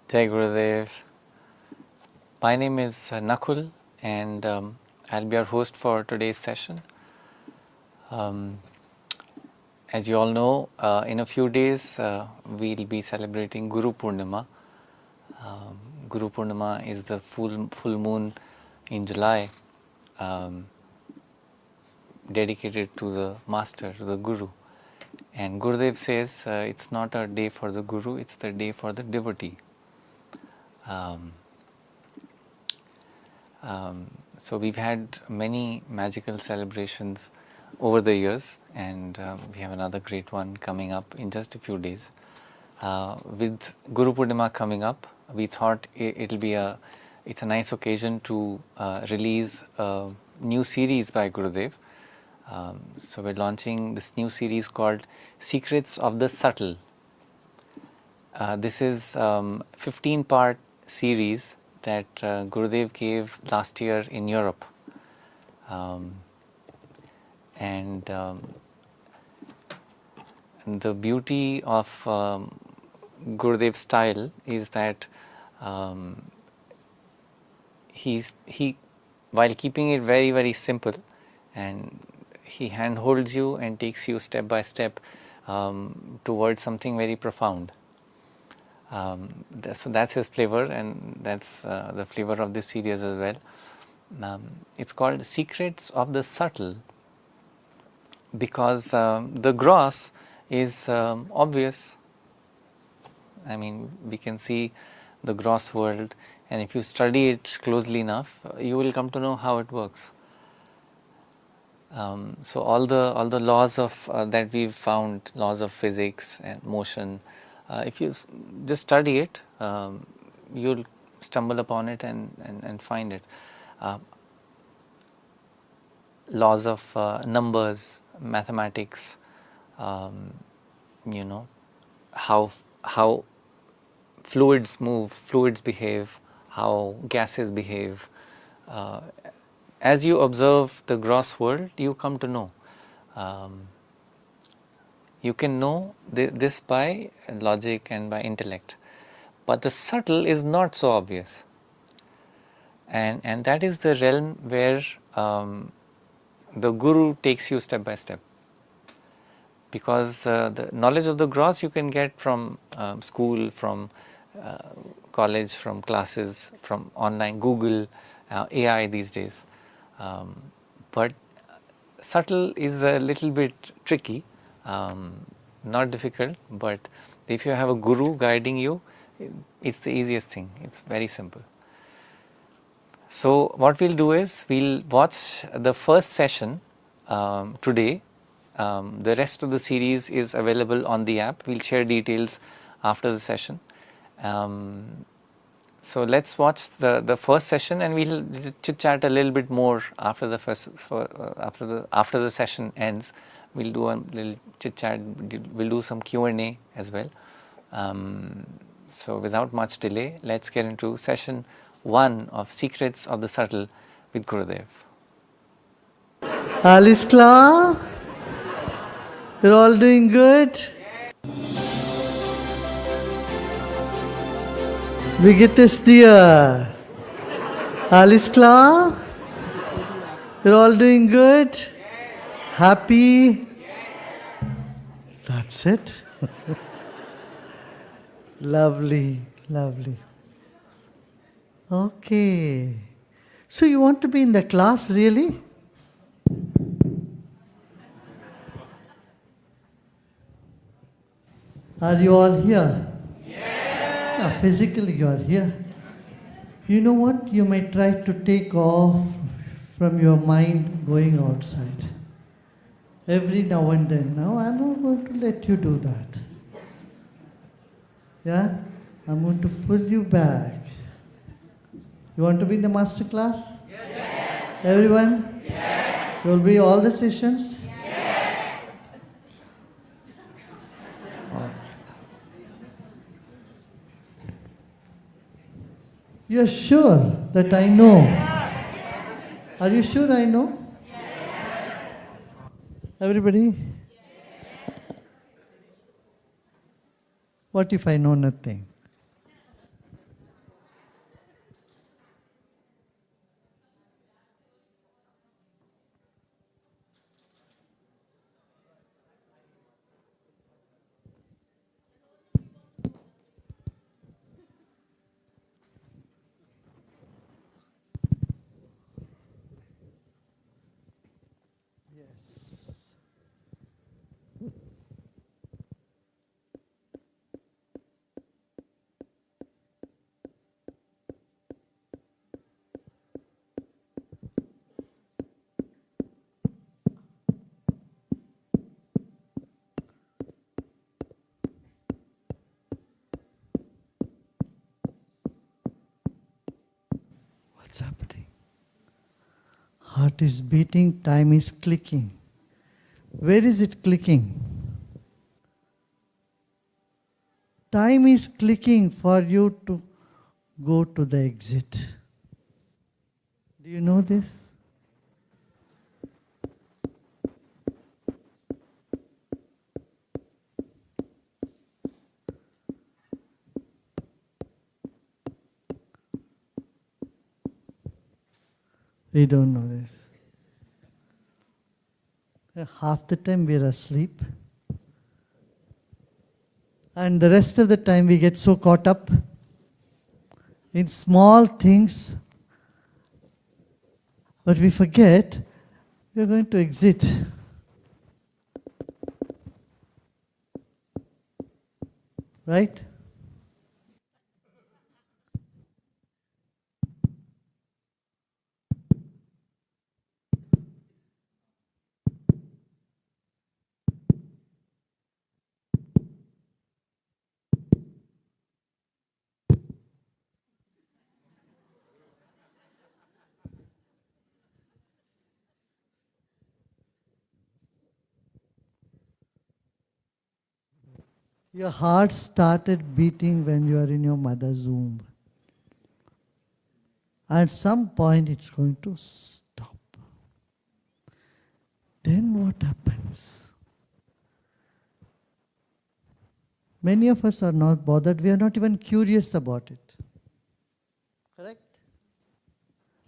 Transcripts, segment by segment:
Jai Gurudev. My name is Nakul and I'll be your host for today's session. As you all know, in a few days we'll be celebrating Guru Purnima. Guru Purnima is the full moon in July, dedicated to the Master, to the Guru. And Gurudev says it's not a day for the Guru, it's the day for the devotee. So we've had many magical celebrations over the years, and we have another great one coming up in just a few days. With Guru Purnima coming up, we thought it's a nice occasion to release a new series by Gurudev. So we're launching this new series called Secrets of the Subtle. This is 15-part series that Gurudev gave last year in Europe. And the beauty of Gurudev's style is that he while keeping it very, very simple, and he handholds you and takes you step by step towards something very profound. So that's his flavor, and that's the flavor of this series as well. It's called Secrets of the Subtle because the gross is obvious. I mean, we can see the gross world, and if you study it closely enough, you will come to know how it works. So all the laws of that we've found, laws of physics and motion, if you just study it, you'll stumble upon it and find it. Laws of numbers, mathematics, how fluids move, fluids behave, how gases behave. As you observe the gross world, you come to know. You can know this by logic and by intellect, but the subtle is not so obvious, and that is the realm where the Guru takes you step by step. Because the knowledge of the gross you can get from school, from college, from classes, from online, Google, AI these days. But subtle is a little bit tricky, not difficult, but if you have a Guru guiding you, it's the easiest thing. It's very simple. So what we'll do is we'll watch the first session today. The rest of the series is available on the app. We'll share details after the session. So let's watch the first session, and we'll chit chat a little bit more after the after the session ends. We'll do a little chit chat. We'll do some Q&A as well. So without much delay, let's get into session 1 of Secrets of the Subtle with Gurudev. Alles klar? You're all doing good? Wie geht es dir? Alles klar? You're all doing good? Happy? That's it. Lovely, lovely. Okay. So you want to be in the class, really? Are you all here? Yes. Yeah, physically you are here. You know what? You may try to take off from your mind going outside. Every now and then. Now I'm not going to let you do that. Yeah? I'm going to pull you back. You want to be in the master class? Yes. Everyone? Yes. You will be all the sessions? Yes. Okay. You're sure that I know? Are you sure I know? Yes. Everybody? What if I know nothing? Heart is beating, time is clicking. Where is it clicking? Time is clicking for you to go to the exit. Do you know this? We don't know this. Half the time we are asleep. And the rest of the time we get so caught up in small things. But we forget we are going to exit. Right? Your heart started beating when you are in your mother's womb. At some point it's going to stop. Then what happens? Many of us are not bothered. We are not even curious about it. Correct?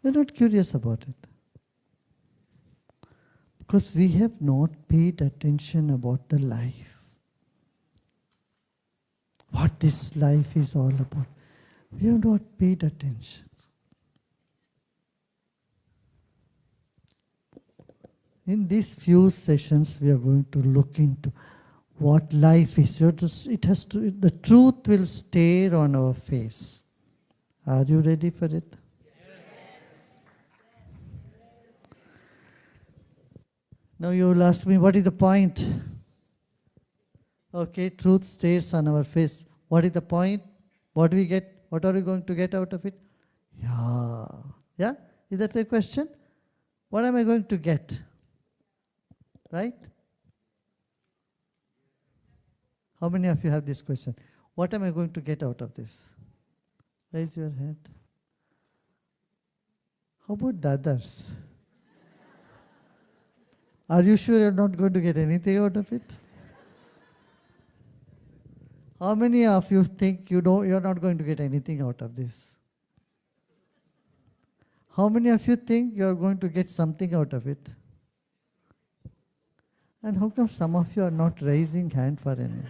We are not curious about it. Because we have not paid attention about the life. What this life is all about. We have not paid attention. In these few sessions, we are going to look into what life is. The truth will stare on our face. Are you ready for it? Now you will ask me, what is the point? Okay, truth stares on our face. What is the point? What do we get? What are we going to get out of it? Yeah. Yeah? Is that the question? What am I going to get? Right? How many of you have this question? What am I going to get out of this? Raise your hand. How about the others? Are you sure you're not going to get anything out of it? How many of you think you're not going to get anything out of this? How many of you think you're going to get something out of it? And how come some of you are not raising hand for any?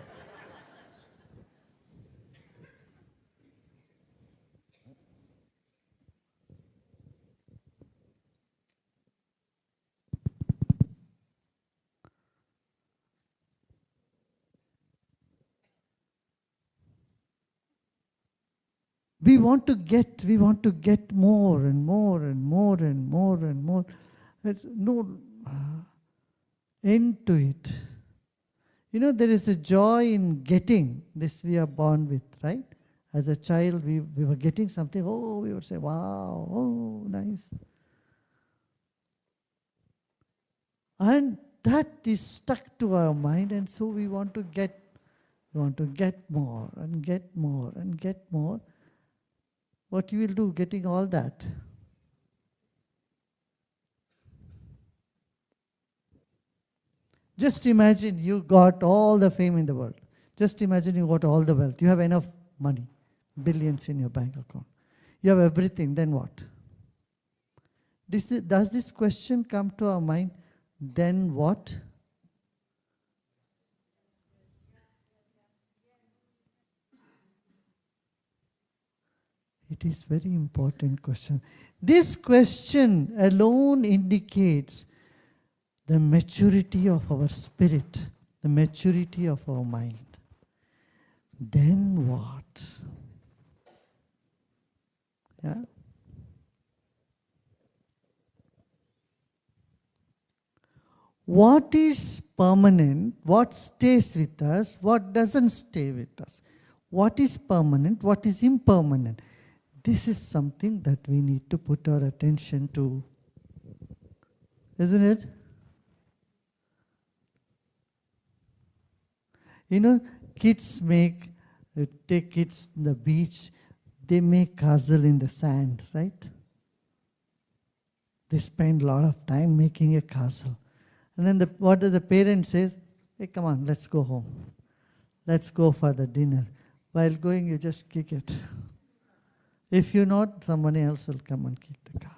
We want to get more and more and more and more and more. There's no end to it. You know, there is a joy in getting. This we are born with, right? As a child, we were getting something. Oh, we would say, wow, oh, nice. And that is stuck to our mind, and so we want to get more and get more and get more. What you will do getting all that? Just imagine you got all the fame in the world. Just imagine you got all the wealth. You have enough money, billions in your bank account. You have everything, then what? Does this question come to our mind? Then what? It is very important question. This question alone indicates the maturity of our spirit, the maturity of our mind. Then what? Yeah? What is permanent? What stays with us? What doesn't stay with us? What is permanent? What is impermanent? This is something that we need to put our attention to. Isn't it? You know, kids take kids to the beach, they make castle in the sand, right? They spend a lot of time making a castle. And then what do the parents say? Hey, come on, let's go home. Let's go for the dinner. While going, you just kick it. If you're not, somebody else will come and kick the castle.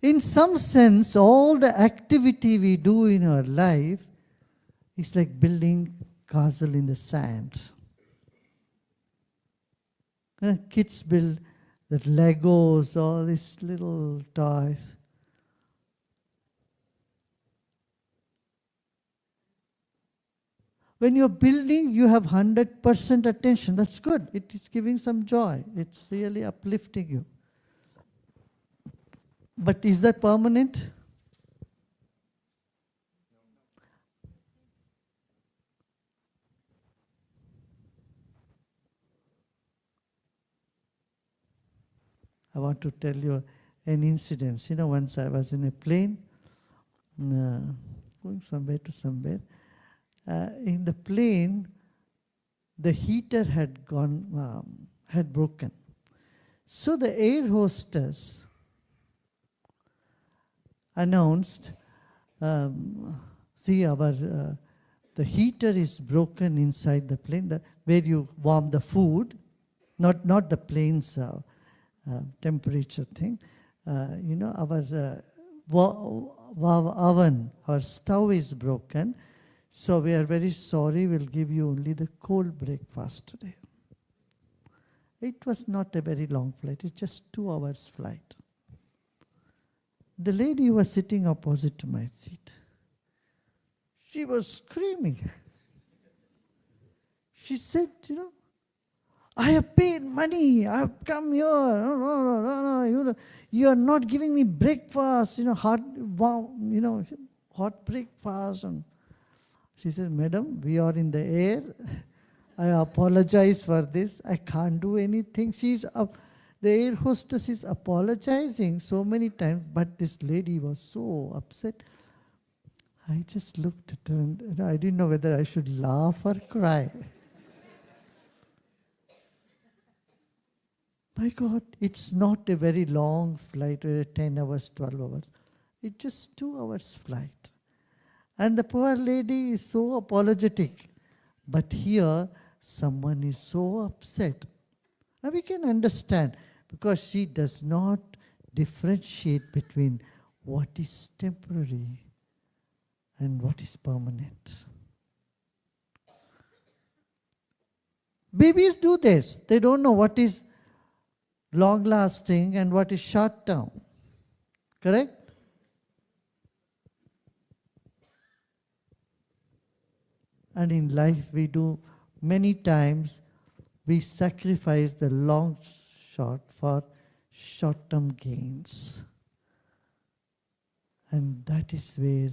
In some sense, all the activity we do in our life is like building castle in the sand. Kids build the Legos, all these little toys. When you're building, you have 100% attention. That's good. It is giving some joy. It's really uplifting you. But is that permanent? I want to tell you an incident. You know, once I was in a plane, going somewhere to somewhere. In the plane, the heater had broken. So the air hostess announced, see, the heater is broken inside the plane, where you warm the food, not the plane's temperature thing. You know, our oven, our stove is broken. So we are very sorry, we'll give you only the cold breakfast today. It was not a very long flight, it's just 2 hours flight. The lady was sitting opposite to my seat. She was screaming. She said, you know, I have paid money, I have come here, no, you are not giving me breakfast, hot breakfast. And she said, Madam, we are in the air. I apologize for this. I can't do anything. The air hostess is apologizing so many times, but this lady was so upset. I just looked at her and I didn't know whether I should laugh or cry. My God, it's not a very long flight, 10 hours, 12 hours. It's just 2 hours flight. And the poor lady is so apologetic. But here, someone is so upset. And we can understand, because she does not differentiate between what is temporary and what is permanent. Babies do this. They don't know what is long-lasting and what is short-term. Correct? And in life we do many times, we sacrifice the long short for short-term gains. And that is where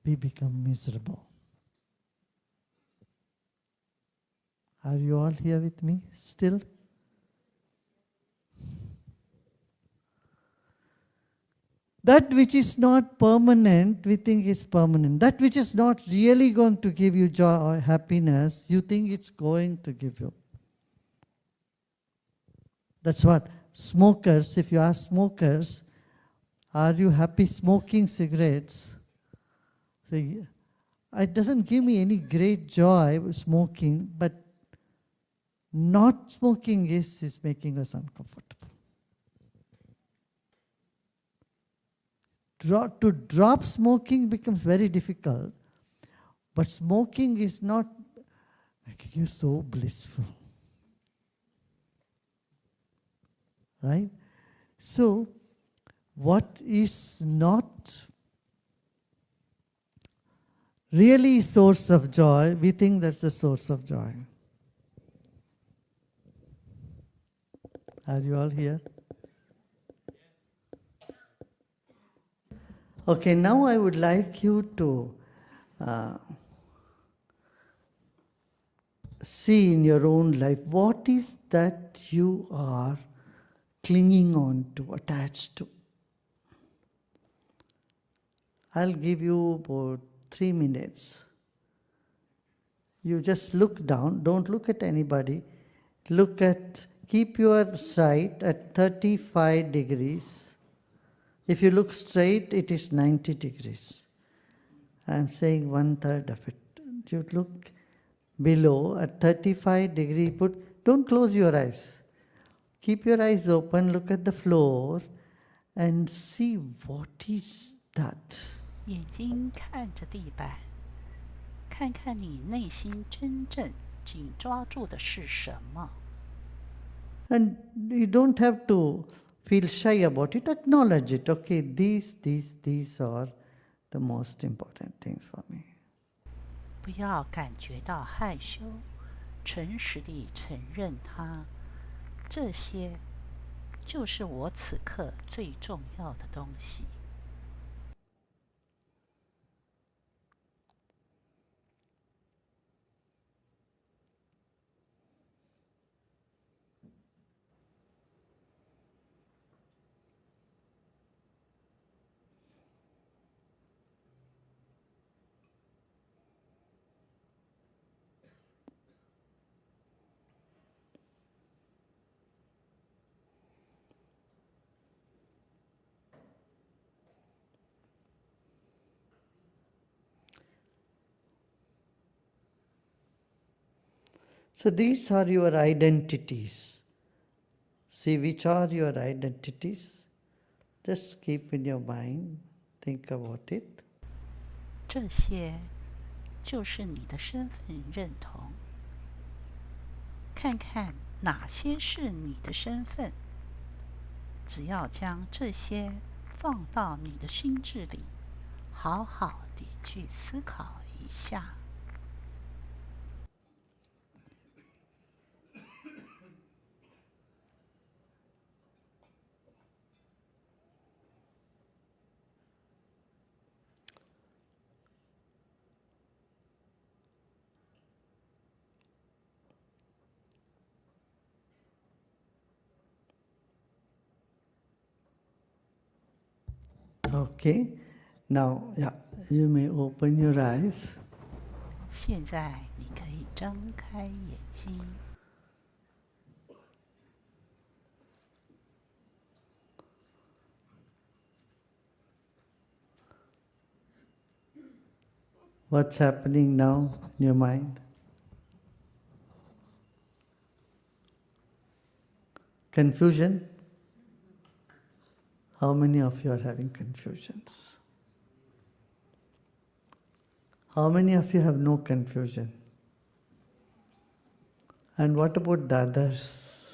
we become miserable. Are you all here with me still? That which is not permanent, we think it's permanent. That which is not really going to give you joy or happiness, you think it's going to give you. That's what smokers, if you ask smokers, are you happy smoking cigarettes? Say, it doesn't give me any great joy smoking, but not smoking is making us uncomfortable. To drop smoking becomes very difficult, but smoking is not making you so blissful. Right? So, what is not really source of joy, we think that's the source of joy. Are you all here? Okay, now I would like you to see in your own life, what is that you are clinging on to, attached to? I'll give you about 3 minutes. You just look down, don't look at anybody. Keep your sight at 35 degrees. If you look straight, it is 90 degrees. I'm saying 1/3 of it. You look below at 35 degree, don't close your eyes. Keep your eyes open, look at the floor and see what is that. 眼睛看着地板，看看你内心真正紧抓住的是什么。And you don't have to feel shy about it. Acknowledge it. Okay, these are the most important things for me. 不要感觉到害羞，诚实地承认它。这些就是我此刻最重要的东西。So these are your identities. See which are your identities. Just keep in your mind, think about it. 这些就是你的身份认同。看看哪些是你的身份，只要将这些放到你的心智里，好好地去思考一下。Okay, now you may open your eyes. 现在你可以张开眼睛。What's happening now in your mind? Confusion? How many of you are having confusions? How many of you have no confusion? And what about the others?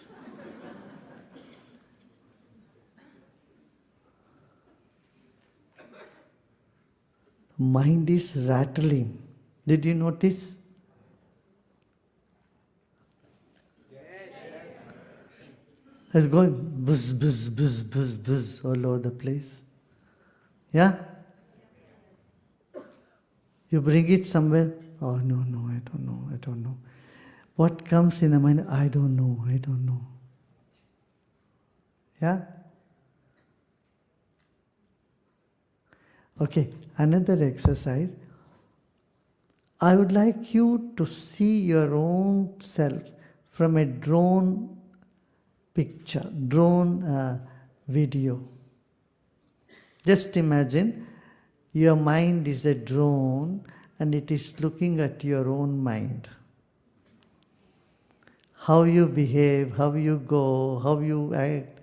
Mind is rattling. Did you notice? It's going buzz, buzz, buzz, buzz, buzz all over the place. Yeah? You bring it somewhere. Oh, no, I don't know. What comes in the mind? I don't know. Yeah? Okay, another exercise. I would like you to see your own self from a drone picture, drone video. Just imagine your mind is a drone and it is looking at your own mind. How you behave, how you go, how you act,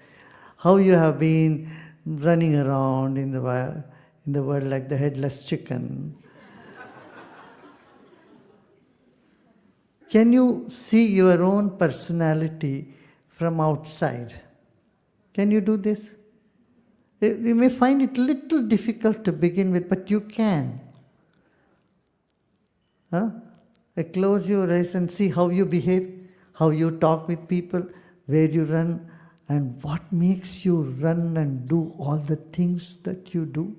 how you have been running around in the world like the headless chicken. Can you see your own personality from outside? Can you do this? You may find it a little difficult to begin with, but you can. Close your eyes and see how you behave, how you talk with people, where you run, and what makes you run and do all the things that you do,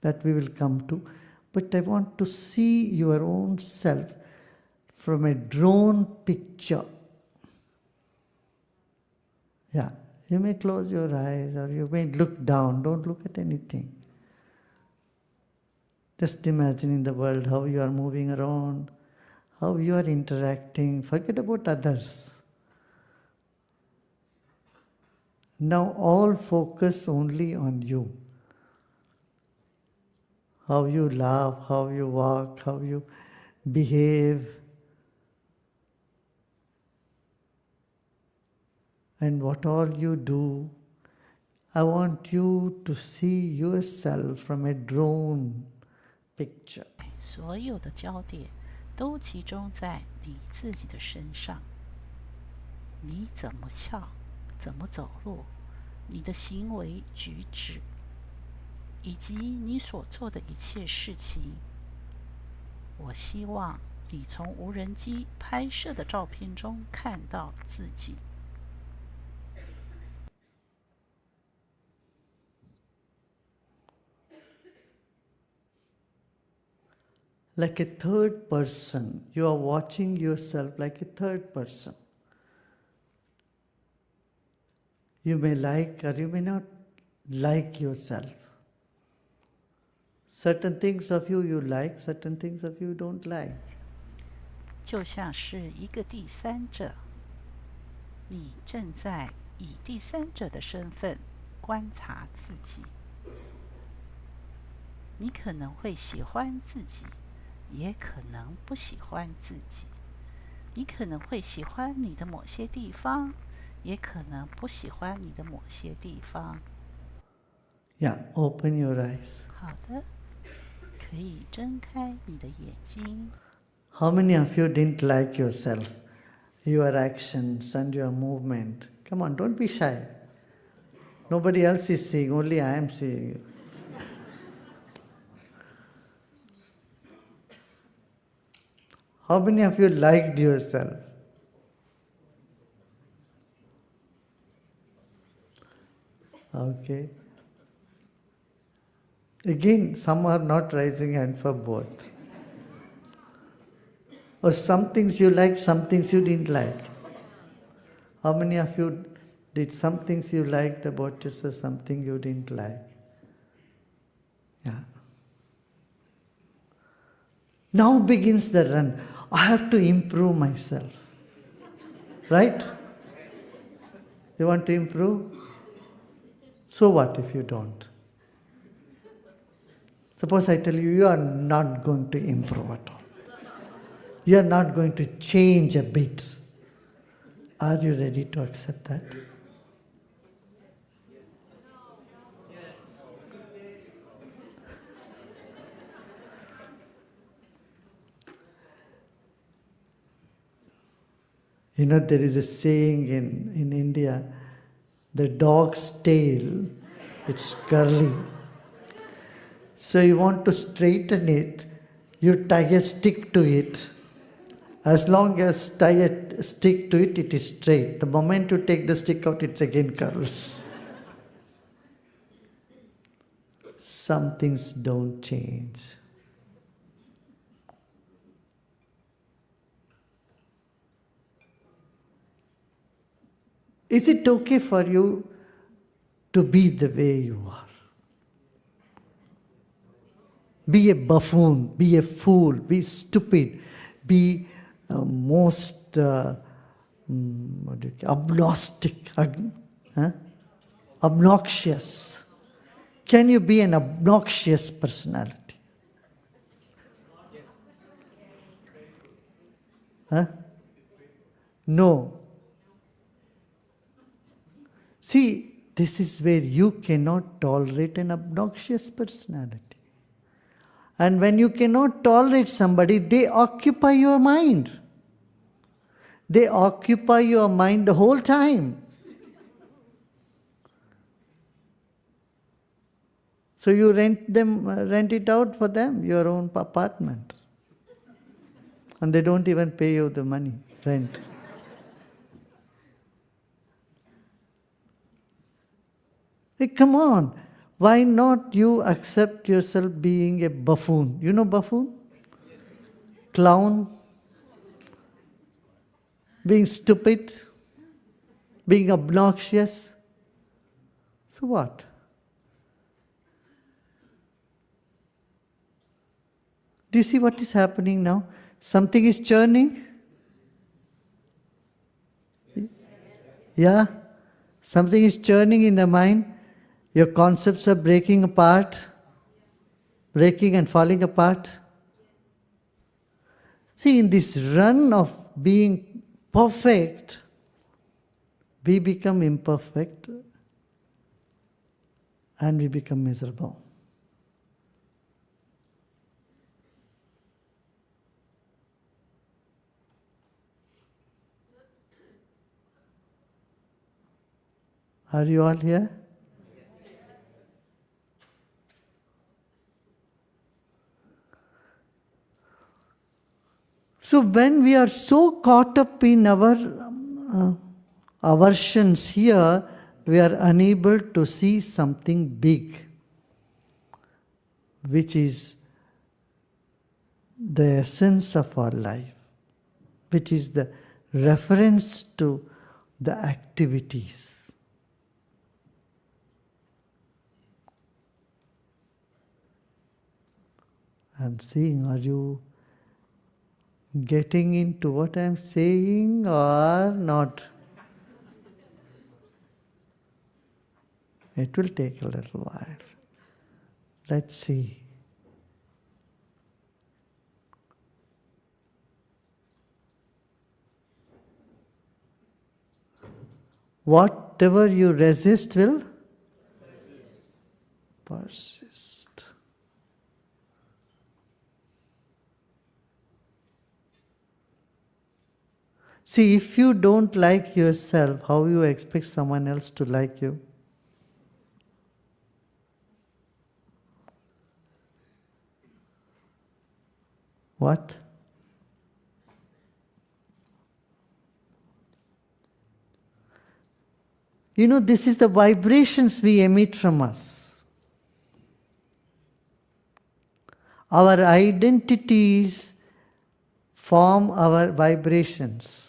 that we will come to. But I want to see your own self from a drone picture. Yeah, you may close your eyes or you may look down. Don't look at anything. Just imagining the world, how you are moving around, how you are interacting. Forget about others. Now all focus only on you. How you laugh, how you walk, how you behave. And what all you do. I want you to see yourself from a drone picture. 所有的焦点都集中在你自己的身上。你怎么笑，怎么走路，你的行为举止，以及你所做的一切事情。我希望你从无人机拍摄的照片中看到自己。Like a third person, you are watching yourself like a third person. You may like or you may not like yourself. Certain things of you you like, certain things of you don't like. 就像是一个第三者，你正在以第三者的身份观察自己。你可能会喜欢自己，也可能不喜欢自己。你可能会喜欢你的某些地方，也可能不喜欢你的某些地方。Yeah, open your eyes. 好的，可以睁开你的眼睛。How many of you didn't like yourself, your actions and your movement? Come on, don't be shy. Nobody else is seeing, only I am seeing you. How many of you liked yourself? Okay. Again, some are not raising hand for both. Or some things you liked, some things you didn't like. How many of you did some things you liked about yourself, something you didn't like? Yeah. Now begins the run. I have to improve myself. Right? You want to improve? So what if you don't? Suppose I tell you, you are not going to improve at all. You are not going to change a bit. Are you ready to accept that? You know, there is a saying in India, the dog's tail, it's curly. So you want to straighten it, you tie a stick to it. As long as tie a stick to it, it is straight. The moment you take the stick out, it again curls. Some things don't change. Is it okay for you to be the way you are? Be a buffoon, be a fool, be stupid, be most agnostic, obnoxious. Can you be an obnoxious personality? Huh? No. See, this is where you cannot tolerate an obnoxious personality. And when you cannot tolerate somebody, they occupy your mind. They occupy your mind the whole time. So you rent it out for them, your own apartment. And they don't even pay you the money, rent. Hey, come on. Why not you accept yourself being a buffoon? You know buffoon? Yes. Clown? Being stupid? Being obnoxious? So what? Do you see what is happening now? Something is churning. Yeah? Something is churning in the mind. Your concepts are breaking apart, breaking and falling apart. See, in this run of being perfect, we become imperfect and we become miserable. Are you all here? So when we are so caught up in our aversions here, we are unable to see something big, which is the essence of our life, which is the reference to the activities. I'm seeing, are you getting into what I'm saying or not? It will take a little while. Let's see. Whatever you resist will persist. See, if you don't like yourself, how you expect someone else to like you? What? You know, this is the vibrations we emit from us. Our identities form our vibrations.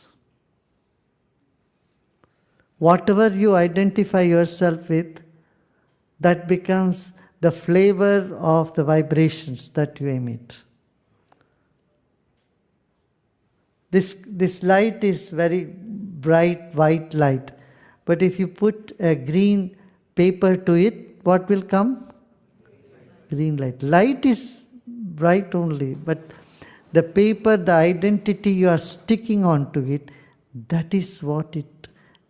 Whatever you identify yourself with, that becomes the flavor of the vibrations that you emit. This light is very bright white light, but if you put a green paper to it, what will come? Green light. Light is bright only, but the paper, the identity you are sticking onto it, that is what it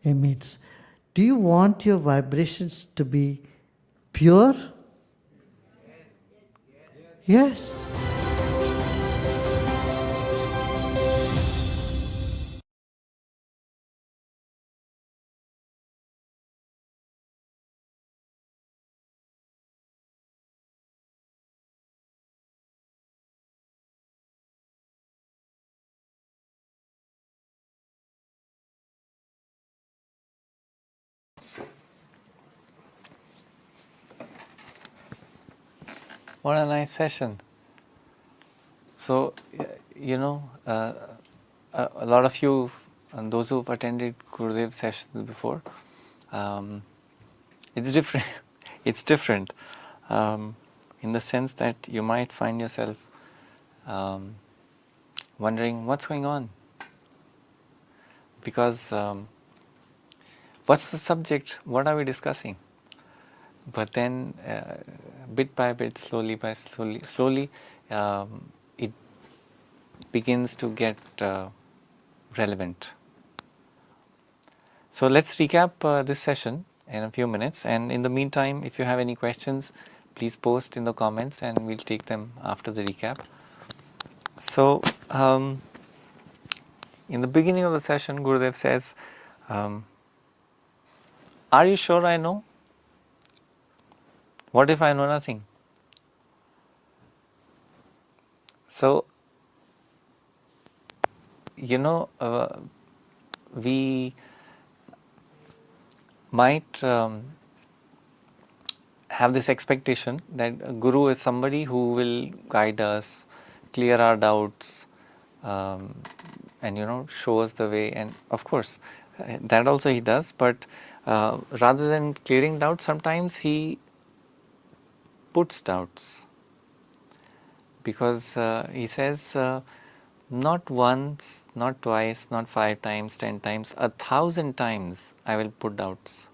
emits. Do you want your vibrations to be pure? Yes. What a nice session. So, a lot of you, and those who've attended Gurudev sessions before, it's different. It's different in the sense that you might find yourself wondering what's going on, because what's the subject? What are we discussing? But then, bit by bit, slowly, it begins to get relevant. So let's recap this session in a few minutes, and in the meantime, if you have any questions, please post in the comments and we'll take them after the recap. So, in the beginning of the session, Gurudev says, are you sure I know? What if I know nothing? So, we might have this expectation that a guru is somebody who will guide us, clear our doubts, and show us the way. And of course, that also he does. But rather than clearing doubts, sometimes he puts doubts. because he says not once, not twice, not 5 times, 10 times, 1,000 times I will put doubts.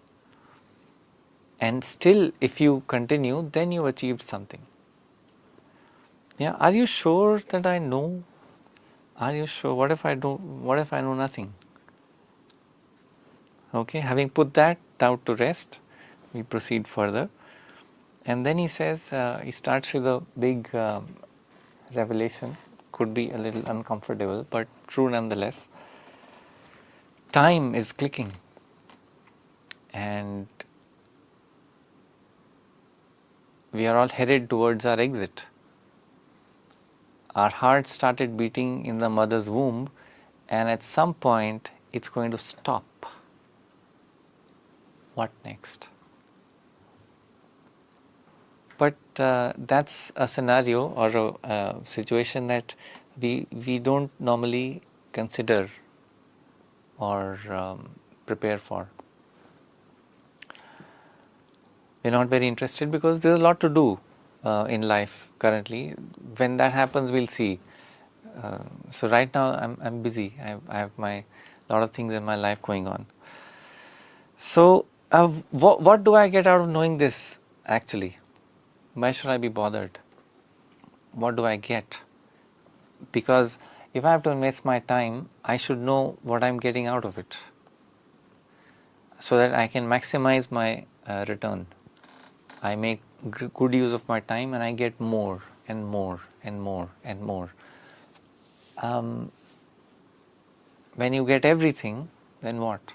And still if you continue, then you achieved something. Yeah, are you sure that I know? Are you sure? What if I know nothing? Okay, having put that doubt to rest, we proceed further. And then he says, he starts with a big revelation, could be a little uncomfortable, but true nonetheless. Time is clicking, and we are all headed towards our exit. Our heart started beating in the mother's womb, and at some point it's going to stop. What next? But that's a scenario or a situation that we don't normally consider or prepare for. We're not very interested because there's a lot to do in life currently. When that happens, we'll see. So right now I'm busy. I have my lot of things in my life going on. So what do I get out of knowing this actually? Why should I be bothered? What do I get? Because if I have to invest my time, I should know what I'm getting out of it, so that I can maximize my return. I make good use of my time and I get more and more and more and more. When you get everything, then what?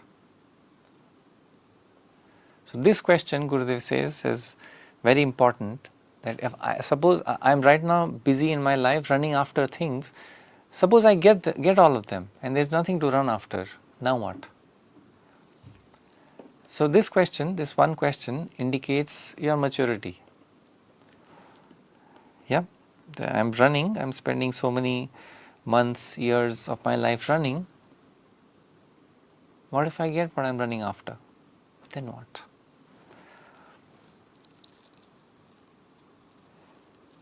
So this question, Gurudev says, is very important. That if I suppose I'm right now busy in my life running after things, suppose I get all of them and there's nothing to run after, now what? So this question, this one question, indicates your maturity. Yeah, I'm running, I'm spending so many months, years of my life running. What if I get what I'm running after? Then what?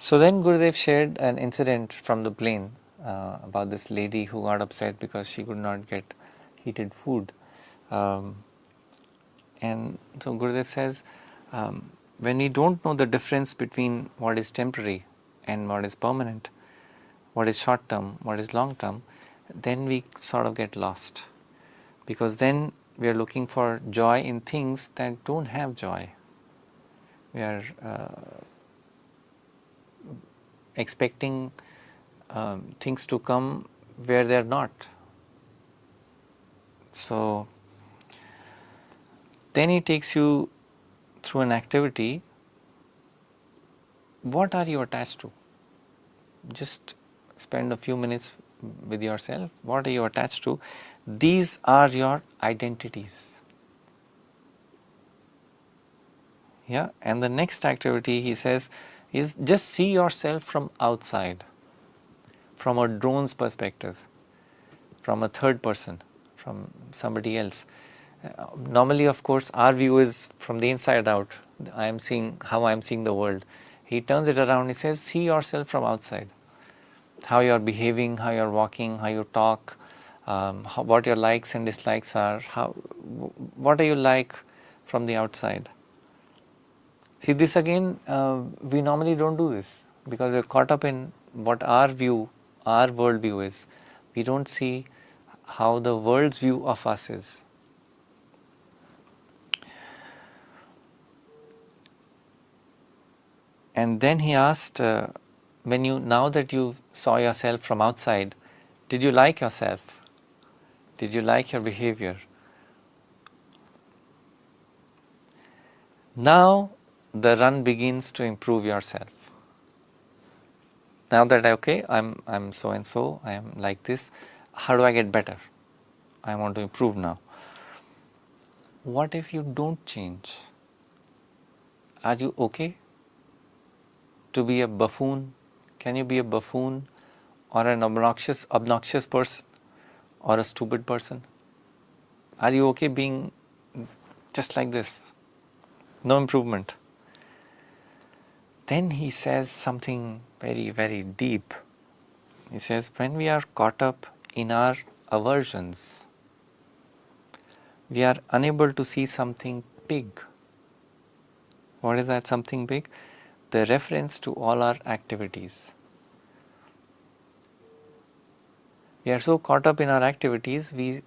So then Gurudev shared an incident from the plane about this lady who got upset because she could not get heated food. And so Gurudev says, when we don't know the difference between what is temporary and what is permanent, what is short term, what is long term, then we sort of get lost. Because then we are looking for joy in things that don't have joy. We are expecting things to come where they are not. So then he takes you through an activity. What are you attached to? Just spend a few minutes with yourself. What are you attached to? These are your identities. Yeah, and the next activity, he says, is just see yourself from outside, from a drone's perspective, from a third person, from somebody else. Normally, of course, our view is from the inside out. I am seeing how I am seeing the world. He turns it around. He says, see yourself from outside. How you are behaving, how you are walking, how you talk, what your likes and dislikes are. What are you like from the outside? See, this again, we normally don't do this because we're caught up in what our view, our world view is. We don't see how the world's view of us is. And then he asked, now that you saw yourself from outside, did you like yourself? Did you like your behavior? Now the run begins to improve yourself. Now that I'm so and so, I am like this, how do I get better? I want to improve now. What if you don't change? Are you okay to be a buffoon? Can you be a buffoon or an obnoxious person or a stupid person? Are you okay being just like this? No improvement. then he says something very, very deep. He says, when we are caught up in our aversions, we are unable to see something big. What is that something big? The reference to all our activities. We are so caught up in our activities, we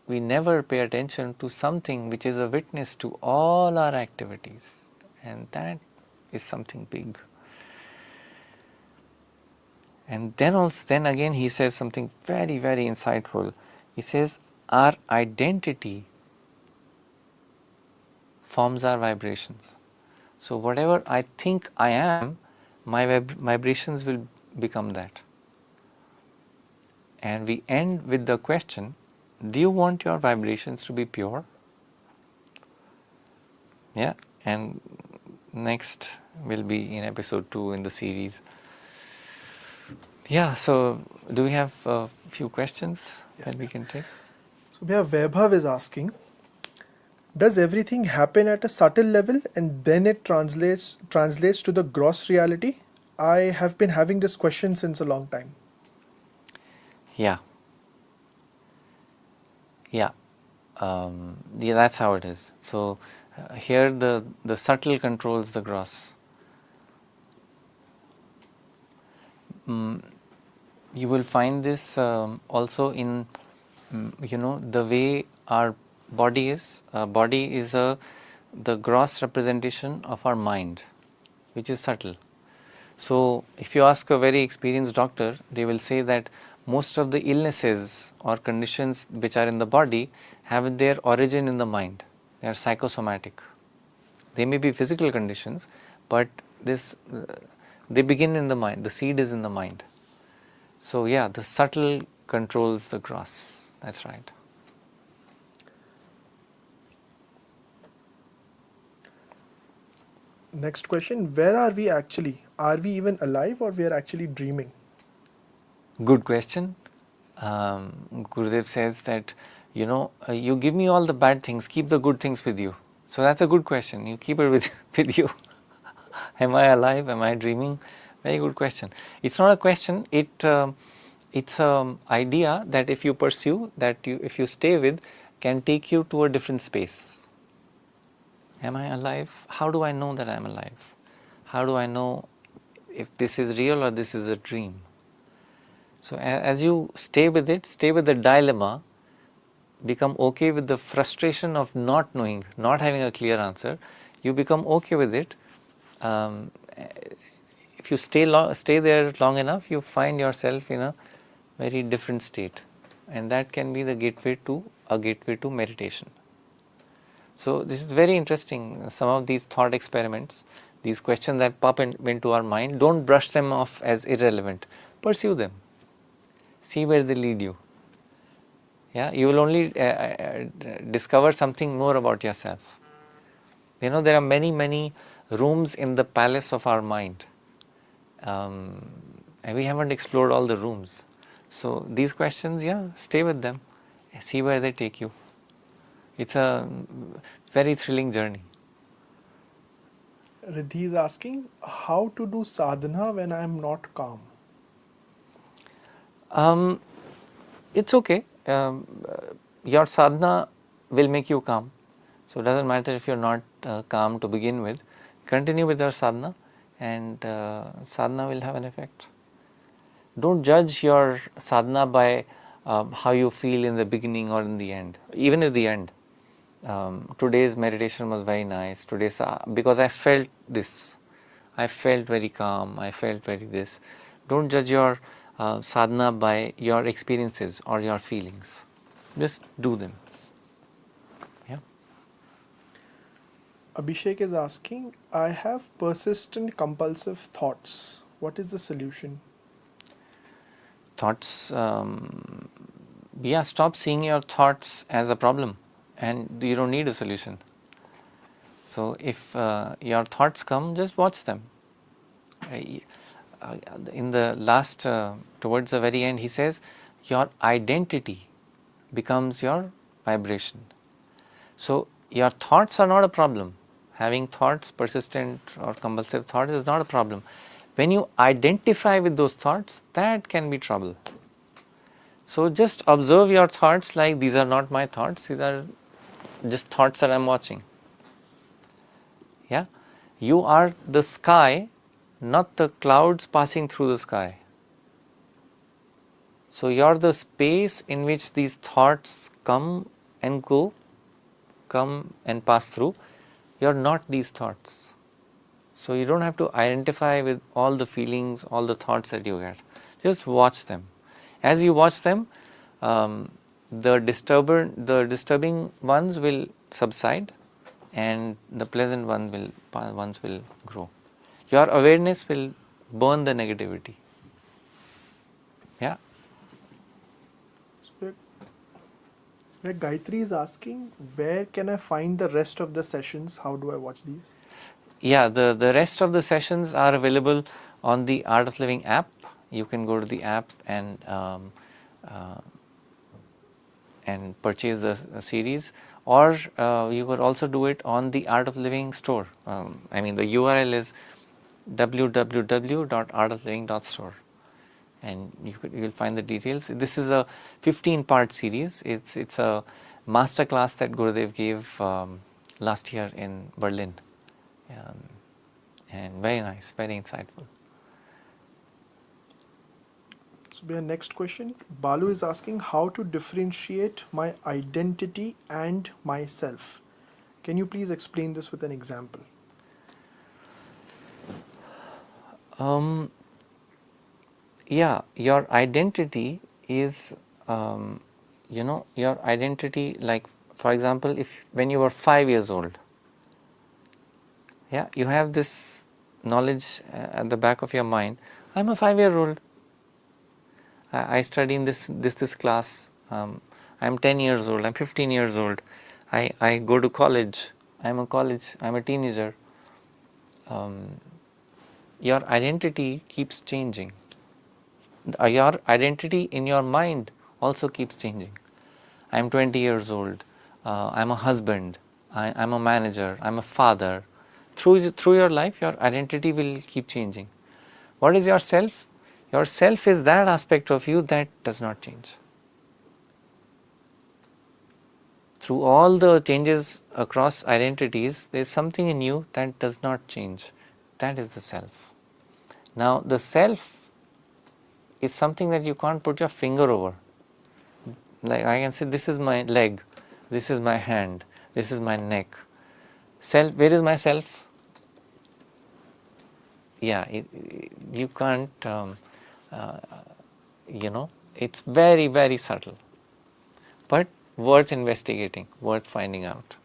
never pay attention to something which is a witness to all our activities, and that is something big. And then again he says something very, very insightful. He says, our identity forms our vibrations. So whatever I think I am, my vibrations will become that. And we end with the question, do you want your vibrations to be pure? Yeah, and next will be in episode 2 in the series. Yeah, so do we have a few questions that we can take? So we have Vaibhav is asking, does everything happen at a subtle level and then it translates to the gross reality? I have been having this question since a long time. Yeah. Yeah, that's how it is. So here the subtle controls the gross. You will find this also in the way our body is. Body is the gross representation of our mind, which is subtle. So if you ask a very experienced doctor, they will say that most of the illnesses or conditions which are in the body have their origin in the mind. They are psychosomatic. They may be physical conditions, but they begin in the mind. The seed is in the mind. So yeah, the subtle controls the gross. That's right. Next question, where are we actually? Are we even alive or we are actually dreaming? Good question. Gurudev says that, you give me all the bad things, keep the good things with you. So that's a good question. You keep it with you. Am I alive? Am I dreaming? Very good question. It's not a question. It's an idea that if you pursue, if you stay with, can take you to a different space. Am I alive? How do I know that I am alive? How do I know if this is real or this is a dream? So as you stay with it, stay with the dilemma, become okay with the frustration of not knowing, not having a clear answer, you become okay with it. If you stay there long enough, you find yourself in a very different state, and that can be the gateway to meditation. So this is very interesting. Some of these thought experiments, these questions that pop into our mind, don't brush them off as irrelevant. Pursue them. See where they lead you. Yeah, you will only discover something more about yourself. There are many, many rooms in the palace of our mind. And we haven't explored all the rooms. So these questions, stay with them. See where they take you. It's a very thrilling journey. Riddhi is asking, how to do sadhana when I am not calm? It's okay. Your sadhana will make you calm. So it doesn't matter if you're not calm to begin with. Continue with your sadhana, and sadhana will have an effect. Don't judge your sadhana by how you feel in the beginning or in the end. Even at the end. Today's meditation was very nice. Because I felt this. I felt very calm. I felt very this. Don't judge your sadhana by your experiences or your feelings. Just do them. Yeah. Abhishek is asking, I have persistent compulsive thoughts. What is the solution? Thoughts, stop seeing your thoughts as a problem, and you don't need a solution. So if your thoughts come, just watch them. In the last, towards the very end, he says, your identity becomes your vibration. So your thoughts are not a problem. Having thoughts, persistent or compulsive thoughts, is not a problem. When you identify with those thoughts, that can be trouble. So just observe your thoughts like these are not my thoughts, these are just thoughts that I am watching. Yeah, you are the sky, not the clouds passing through the sky. So you are the space in which these thoughts come and go, come and pass through. You are not these thoughts. So you don't have to identify with all the feelings, all the thoughts that you get. Just watch them. As you watch them, the disturbing ones will subside, and the pleasant ones will grow. Your awareness will burn the negativity. Yeah. Where Gayatri is asking, where can I find the rest of the sessions? How do I watch these? Yeah, the rest of the sessions are available on the Art of Living app. You can go to the app and purchase the series, or you could also do it on the Art of Living store. The URL is www.artofliving.store, and you'll find the details. This is a 15-part series. It's a master class that Gurudev gave last year in Berlin, and very nice, very insightful. So our next question, Balu is asking how to differentiate my identity and myself. Can you please explain this with an example? Yeah, your identity is, your identity, like for example, when you were 5 years old, yeah, you have this knowledge at the back of your mind. I'm a 5-year-old. I study in this class. I'm 10 years old. I'm 15 years old. I go to college. I'm a teenager. Your identity keeps changing. Your identity in your mind also keeps changing. I'm 20 years old. I'm a husband. I'm a manager. I'm a father. Through your life, your identity will keep changing. What is your self? Your self is that aspect of you that does not change. Through all the changes across identities, there is something in you that does not change. That is the self. Now, the self is something that you can't put your finger over. Like I can say, this is my leg, this is my hand, this is my neck. Self, where is my self? Yeah, you can't, it's very, very subtle, but worth investigating, worth finding out.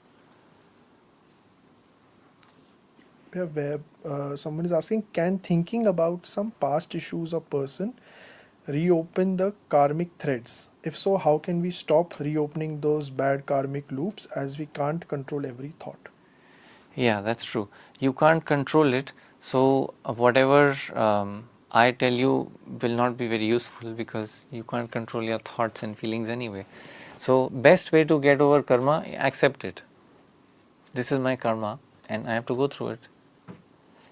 Someone is asking, can thinking about some past issues or person reopen the karmic threads? If so, how can we stop reopening those bad karmic loops, as we can't control every thought? Yeah, that's true. You can't control it. So whatever I tell you will not be very useful, because you can't control your thoughts and feelings anyway. So best way to get over karma, accept it. This is my karma and I have to go through it.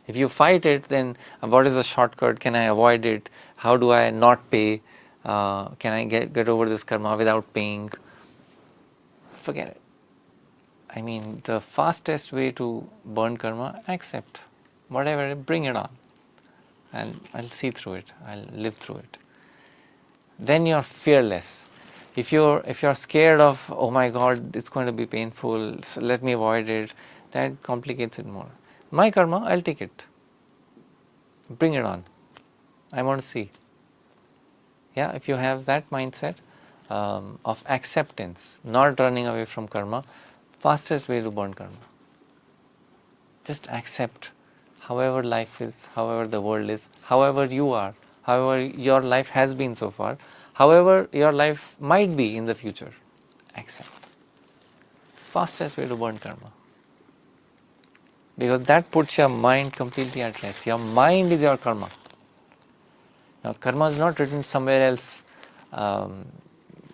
If you fight it, then what is the shortcut? Can I avoid it? How do I not pay? Can I get over this karma without paying? Forget it. I mean, the fastest way to burn karma, accept. Whatever, bring it on. I'll see through it. I'll live through it. Then you're fearless. If you're scared of, oh my God, it's going to be painful, so let me avoid it, that complicates it more. My karma, I'll take it. Bring it on. I want to see. Yeah, if you have that mindset of acceptance, not running away from karma, fastest way to burn karma. Just accept however life is, however the world is, however you are, however your life has been so far, however your life might be in the future. Accept. Fastest way to burn karma. Because that puts your mind completely at rest. Your mind is your karma. Now, karma is not written somewhere else, on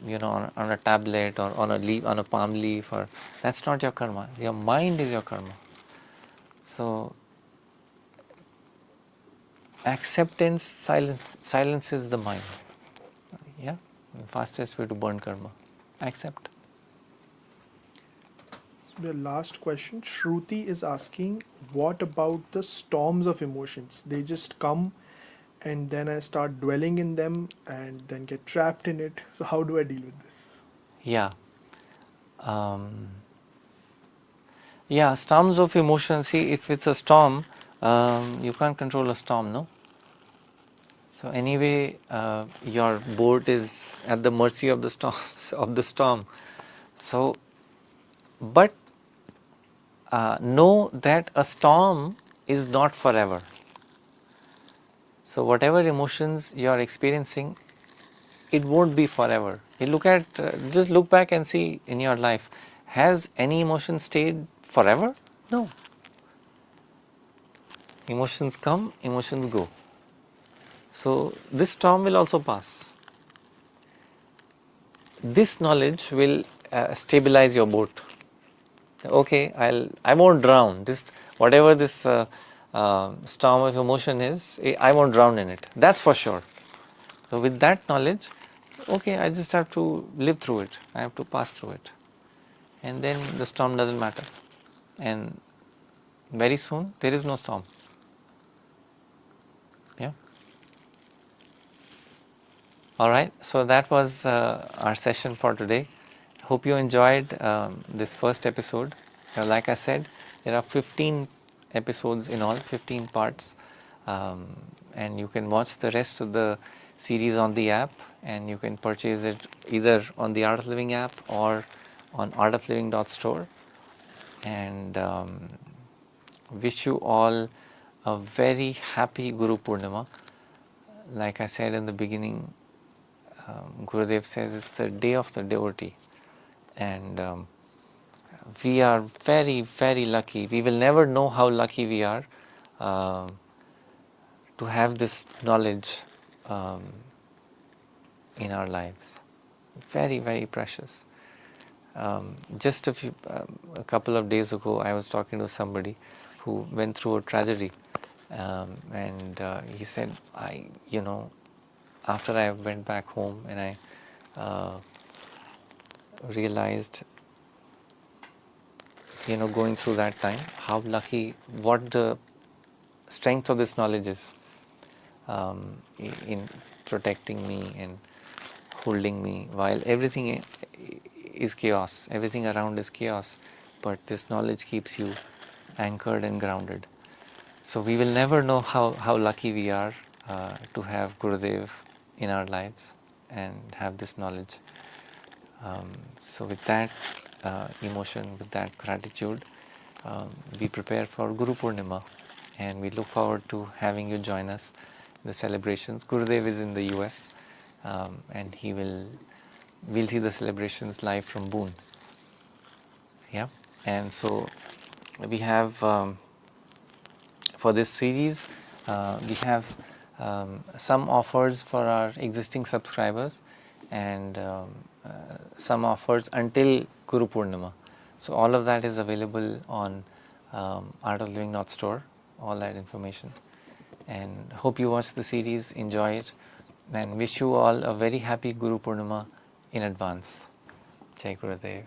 a tablet or on a leaf, on a palm leaf. Or that's not your karma. Your mind is your karma. So acceptance silences the mind. Yeah, the fastest way to burn karma. Accept. The last question, Shruti is asking, what about the storms of emotions? They just come and then I start dwelling in them and then get trapped in it. So how do I deal with this? Yeah. Yeah, storms of emotion. See, if it's a storm, you can't control a storm, no? So anyway, your boat is at the mercy of the storm. So, but know that a storm is not forever. So whatever emotions you are experiencing, it won't be forever. You look at, just look back and see in your life, has any emotion stayed forever? No. Emotions come, emotions go. So this storm will also pass. This knowledge will stabilize your boat. Okay, I won't drown. This whatever this storm of emotion is, I won't drown in it. That's for sure. So with that knowledge, okay, I just have to live through it. I have to pass through it, and then the storm doesn't matter. And very soon there is no storm. Yeah. All right. So that was our session for today. Hope you enjoyed this first episode. Like I said, there are 15 episodes in all, 15 parts, and you can watch the rest of the series on the app, and you can purchase it either on the Art of Living app or on artofliving.store. And wish you all a very happy Guru Purnima. Like I said in the beginning, Gurudev says it's the day of the devotee, and we are very, very lucky. We will never know how lucky we are to have this knowledge in our lives. Very, very precious. Just a couple of days ago, I was talking to somebody who went through a tragedy, and he said, after I went back home and I realized, going through that time, how lucky, what the strength of this knowledge is in protecting me and holding me while everything is chaos, everything around is chaos, but this knowledge keeps you anchored and grounded. So we will never know how lucky we are to have Gurudev in our lives and have this knowledge. So with that emotion, with that gratitude, we prepare for Guru Purnima, and we look forward to having you join us in the celebrations. Gurudev is in the US, and we'll see the celebrations live from Boon. Yeah, and so we have for this series we have some offers for our existing subscribers, and some offers until Guru Purnima. So all of that is available on artofliving.store, all that information. And hope you watch the series, enjoy it, and wish you all a very happy Guru Purnima in advance. Jai Gurudev.